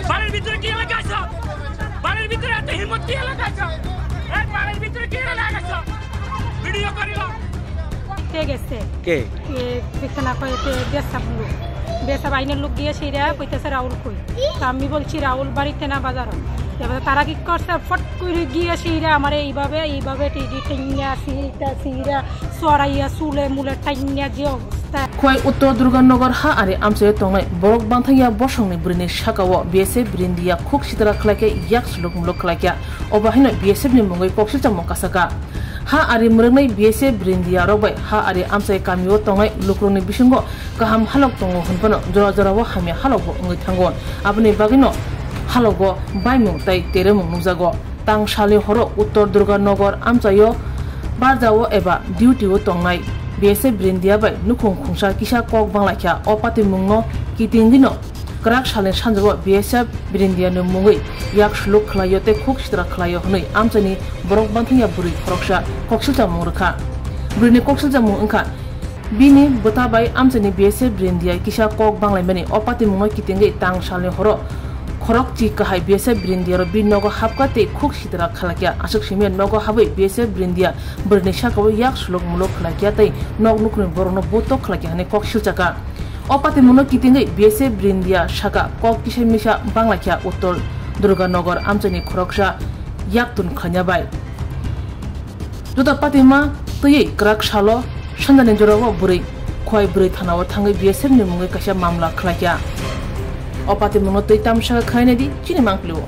বাড়ির ভিতরে কি এলাকা আছে? বাড়ির ভিতরে এত হিম্মত কি এলাকা আছে? এই বাড়ির ভিতরে কি এলাকা আছে? ভিডিও করিল কে গেছে কে বিছানা কইতে বেসাব আইনের লোক গিয়ে সেইরা কইতেছে রাহুল কই। তো আমি বলছি রাহুল বাড়িতে না বাজার। এবার তারা কি করছে ফট করে গিয়ে সেইরা আমার এইভাবে টিডি টাইনিয়া সিরা সরাইয়া চুলে মুলে টাইনিয়া যে অবস্থা। খোয়াই উত্তর দুর্গানগর হা আরে আমসে তংনাই বরক বান্থাইয়া বসংনি ব্রিনি শাকাও বিএসএফ ব্রিন্দিয়া খুক সিতরা খলাকে ইয়াক সুলুক মুলুক খলাকিয়া অবাহিनो বিএসএফ नि मुंगै कक्सिल चामो कासाका हा आरि मुरंगनै बिएसएफ ब्रिन्दिया रबाय हा आरि आमसाय कामियो तंगाय लुक्रुनि बिसिंगो गाहाम हालक दंगो होनफानो जरा जराबो हामि हालकबो ओंगै थांगोन आबनि बागिनो हालकगो बायमुं ताइ तेरेमुं नुजागो तांसालि हरो उत्तर दुर्गानगर आमसायो बारजावो एबा डिउटिओ तंनाय बिएसएफ ब्रिन्दिया बाय नुखुं खुंसा किसा कक बांलाख्या अपाति मुंनो कितिंगिनो क्राक साले सानजबो बिएसएफ ब्रिन्दिया नि मुंगै याक सुलुक खलायो ते खुक सित्रा खलायो हनै आमसानि बरक बांथिया बुरि खरकसा कक्सिलजा मुंरखा बुरिनि कक्सिलजा मुं ओंखा बिनि बोताबाय आमसानि बिएसएफ ब्रिन्दिया किसा कक बांलायमानि अपाति मुंनो कितिंगै तांसालि हरो खरक ची काहाय बिएसएफ ब्रिन्दिया र बिनगो हाबकाते खुक सित्रा खलाकिया आसक सिमे नगो हाबै बिएसएफ ब्रिन्दिया बुरिनि साकाव याक सुलुक मुलुक खलाकिया तै नग नुखनि बरनो बोतो खलाकिया हनै कक्सिलजाका अपाति मुनो कितिंगै बिएसएफ ब्रिन्दिया साका कक किसे मिसा बांलाकिया उत्तर दुर्गानगर आमसानि खरकसा याकतुन खन्याबाय जुदा पातिमा तयै क्राक सालो सानदानि जरावो बुरै खय बुरै थानाव थाङै बिएसएफ नि मुङै कासा मामला खलाकिया अपाति मुनो तै तामसा खायनेदि चिनि मांकलिओ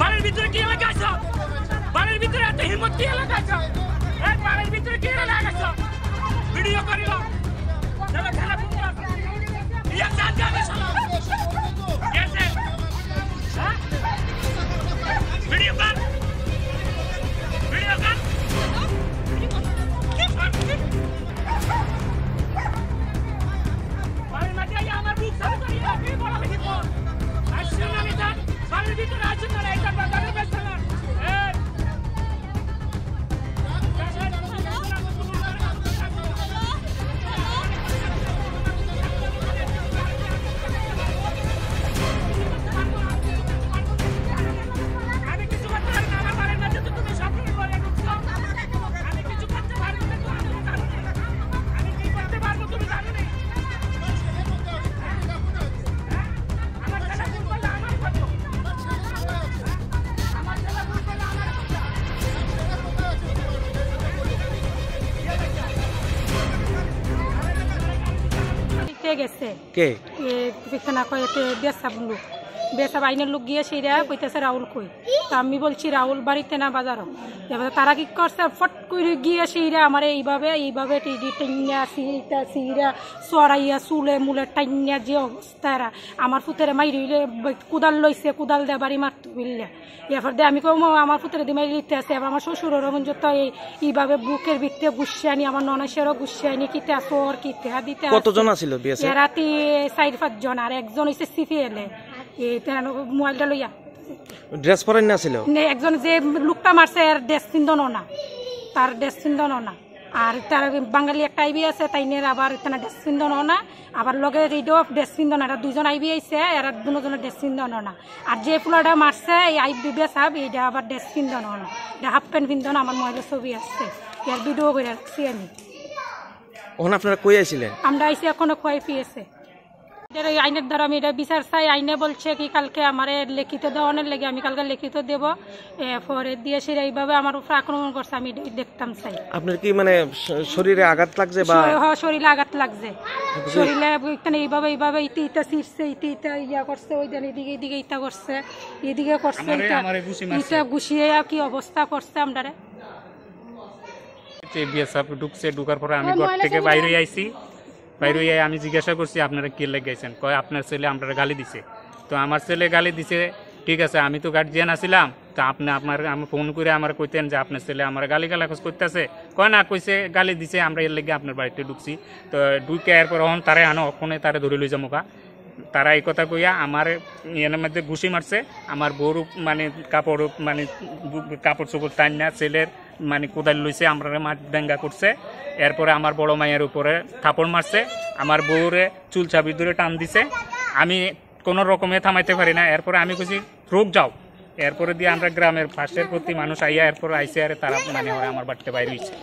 বাড়ির ভিতরে কি এলাকা আছে? বাড়ির ভিতরে এত হিম্মত কি এলাকা আছে? এই বাড়ির ভিতরে কি এলাকা আছে? ভিডিও করিল চলো খেলা ফুটবল ইয়া জান যাবে শালা কেসে ভিডিও কর বাড়ির মাঝে আমার বুক সাথে করি কি বলা বেশি বল আসছে না নিদান বাড়ির ভিতরে আছে না এটা বাজারে বেচছে না গেছে কে বিছানা কইতে বেসাব আইনের লোক গিয়ে সেইরা কইতেছে রাহুল কই। তো আমি বলছি রাহুল বাড়িতে না বাজার। এবার তারা কি করছে ফট করে গিয়ে সেইরা আমার এইভাবে টিডি টাইনিয়া সিরা সরাইয়া চুলে মুলে টাইনিয়া যে অবস্থা আমার ফুতেরে মাইরিলে কুদাল লইছে কুদাল দিয়ে বাড়ি মারতে বিললে এরপর দিয়ে আমি কম আমার ফুতেরে দিয়ে মারি লিখতে আছে। এবার আমার শ্বশুরের যত এইভাবে বুকের ভিতরে গুছিয়ে আনি আমার ননাসেরও গুছিয়ে আনি কিতে আসর কিতে দিতে কতজন আছিল রাতে 4-5 জন আর একজন হইছে সিপিএল মোবাইলটা লইয়া ড্রেস পরাই না ছিল একজন যে লোকটা মারছে আর ড্রেস চিন্দন না তার ড্রেস চিন্দন না আর তার বাঙালি একটা আইবি আছে তাইনের আবার এখানে ড্রেস চিন্দন না আবার লগে রেডিও ড্রেস চিন্দন এরা দুজন আইবি আইছে এরা দুজনের ড্রেস চিন্দন না আর যে ফুলাটা মারছে এই আইবি বেসাব এইটা আবার ড্রেস চিন্দন না এটা হাফ প্যান্ট পিন্দন আমার মোবাইলের ছবি আসছে এর ভিডিও করে রাখছি আমি। ওখানে আপনারা কই আইছিলেন? আমরা আইছি এখনো খোয়াই পিয়েছে আইনের দ্বারা আমি এটা বিচার চাই। আইনে বলছে কি কালকে আমার লিখিত দেওয়ানোর লেগে আমি কালকে লিখিত দেব পরে দিয়ে সেটা এইভাবে আমার উপর আক্রমণ করছে আমি দেখতাম চাই। আপনার কি মানে শরীরে আঘাত লাগছে বা শরীরে আঘাত লাগছে শরীরে এইভাবে ইটা ছিঁড়ছে ইটা ইয়া করছে ওই দিন এদিকে ইটা করছে এদিকে করছে ইটা গুছিয়ে কি অবস্থা করছে আমরা ঢুকার পরে আমি ঘর থেকে বাইরে আইছি বাইরে আমি জিজ্ঞাসা করছি আপনারা কি লেগেছেন কয় আপনার ছেলে আপনারা গালি দিছে। তো আমার ছেলে গালি দিছে ঠিক আছে আমি তো গার্জিয়ান আসিলাম তো আপনি আমার ফোন করে আমার কইতেন যে আপনার ছেলে আমার গালি গালাখোজ করতেছে কয় না কইছে গালি দিছে আমরা এর লেগে আপনার বাড়িতে ঢুকছি। তো ঢুকে এরপর হন তারা আনো ওখানে তারা ধরে লই যামোকা তারা এই কথা কইয়া আমার এর মধ্যে ঘুষি মারছে আমার বউর মানে কাপড় চোপড় টান না ছেলের মানে কোদাল লইছে আমরা মাঠ ডেঙ্গা করছে। এরপরে আমার বড় মায়ের উপরে থাপড় মারছে আমার বউরে চুল চাবি ধরে টান দিছে আমি কোনো রকমে থামাইতে পারি না। এরপরে আমি কইছি রোগ যাও। এরপরে দিয়ে আমরা গ্রামের ফাঁসের প্রতি মানুষ আইয়া এরপর আইসে আর তারা মানে ওরা আমার বাড়িতে বাইরে হয়েছে।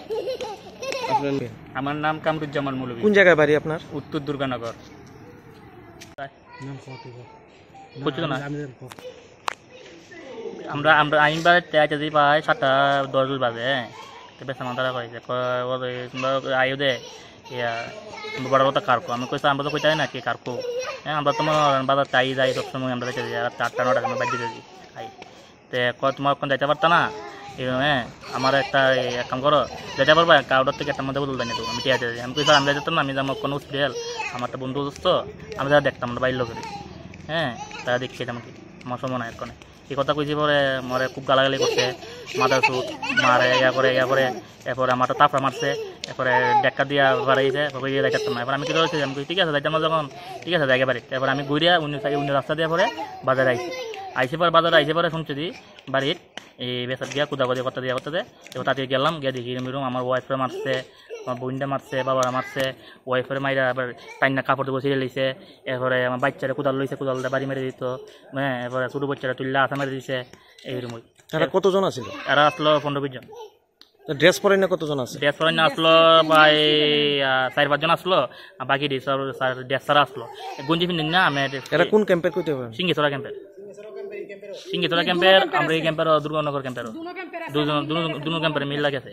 আমার নাম কামরুজ্জামান মৌলভী। কোন জায়গায় বাড়ি আপনার? উত্তর দুর্গানগর। আমরা আমরা আইন বাড়িতে আইতে প্রায় 7:10 বাজে। বেশ আমার তারা কয়েছে আয়ো দে ইয়া বড় কথা কারকো। আমি কইছি আমরা তো কইতাই না কি কারকো। হ্যাঁ আমরা তোমার বাজার তাই যাই সবসময় আমরা দেখে যাই 8টা 9টা সময় বাড়ি দিতে যাই। তে তোমার কোন যাইতে পারতা না হ্যাঁ আমার একটা কাম করো যেতে পারবা কাউডার থেকে একটা মধ্যে বদল দেয় না। আমি ঠিক আছে আমি কই আমি যেতাম না আমি আমার কোনো হসপিটাল আমার একটা বন্ধু দোস্ত আমি যারা দেখতাম আমরা বাইর লোকের হ্যাঁ তারা দেখছি আমাকে আমার সময় নাই এখানে এই কথা কইছি পরে মরে খুব গালাগালি করছে মাথা সুট মারে ইয়া করে এরপরে আমার তাপড়া মারছে এরপরে ডেক্কা দিয়া বাড়াইছে যাইতাম না। এবার আমি কি করেছি আমি ঠিক আছে যাইতাম যখন ঠিক আছে জায়গা বাড়ি এরপর আমি ঘুরিয়া অন্য রাস্তা দিয়ে পরে বাজারে আইসে পরে বাজারে আইসে পরে শুনছি দি বাড়ির এই বেসার গিয়া কুদাবাদি করতে এবার তাতে গেলাম গিয়ে দেখি এরকম আমার ওয়াইফরে মারছে আমার বোনটা মারছে বাবারা মারছে ওয়াইফের মাইরা আবার টাইনা কাপড় দেবো ছিঁড়ে লইছে এরপরে আমার বাচ্চারা কুদাল লইছে কুদাল বাড়ি মেরে দিত হ্যাঁ এরপরে ছোটো বাচ্চারা তুললে আসা মেরে দিছে এইরকমই। তারা কতজন আছিল? এরা আসলো 15-20 জন। ড্রেস পরেন না কতজন আছে? ড্রেস পরেন আসলো প্রায় 4-5 জন আসলো আর বাকি ড্রেস ছাড়া আসলো গঞ্জি ফিন্দিন না আমি। এরা কোন ক্যাম্পের কইতে পারেন? সিঙ্গিছড়া ক্যাম্পের আমরা এই ক্যাম্পের দুর্গানগর ক্যাম্পের দুনো ক্যাম্পের মিল লাগেছে।